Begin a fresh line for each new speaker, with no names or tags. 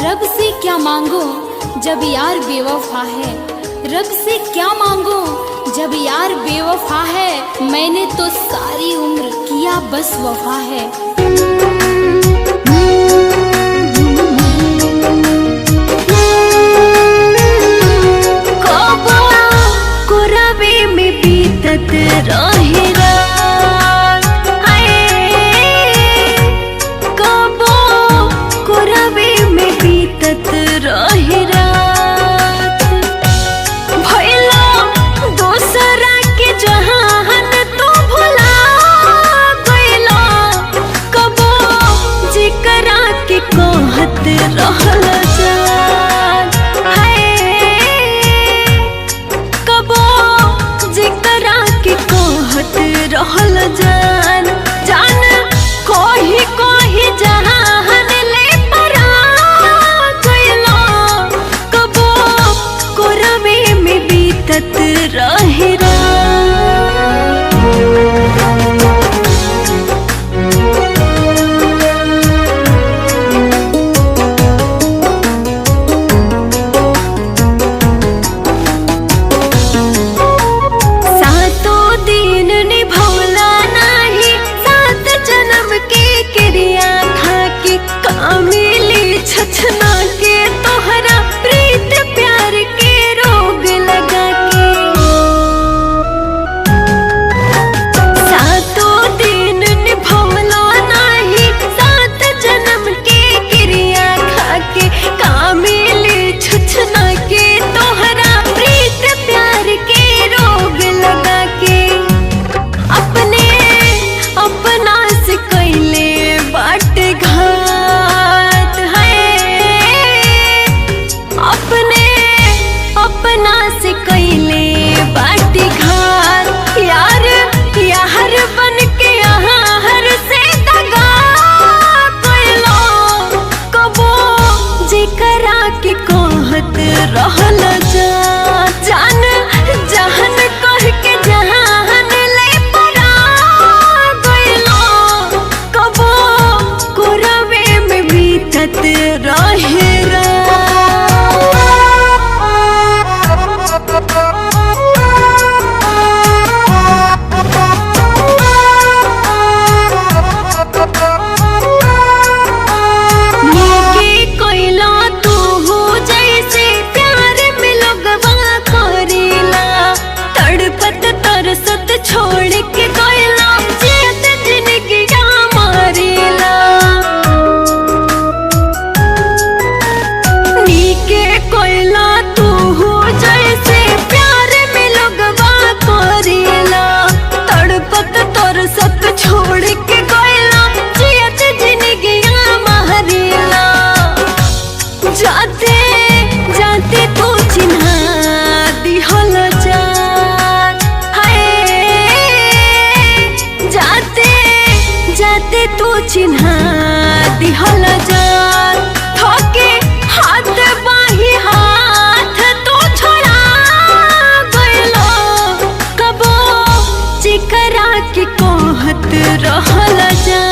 रब से क्या मांगो जब यार बेवफा है, रब से क्या मांगो जब यार बेवफा है। मैंने तो सारी उम्र किया बस वफा है।
रहल जान जान कोही कोही जहान ले परा गइलो, कबो कोरवे में बीतत रहे छछना के तोहरा प्रीत प्यार के रोग लगा के। सातों दिन निभवलो नाही सात जन्म के क्रिया खा के, कामिली छछना के तोहरा प्रीत प्यार के रोग लगा के। अपने अपना से कैले बाट घात अपना से कैले बाटी घात। यार यार बन के यहाँ हर से दगा कैलो, कबो जिकरा के कहत रहल जान जहन कह के जहान ले परा गइलो, कबो कोरवे में बीतत रहे तरसत छोड़ के गइला जियत जिंदगी मारिला। नीके कोइला तू जैसे प्यार में लोगवा करेला, तड़पत तरसत छोड़ के गइला जियत जिंदगी मारिला। जाते जाते तू चिन्हा दिहल जाते तू चिन्हा दिहल जान, थोके हाथ बाही हाथ तू छोड़ा गइलो, कबो जिकरा के कहत रहल जान।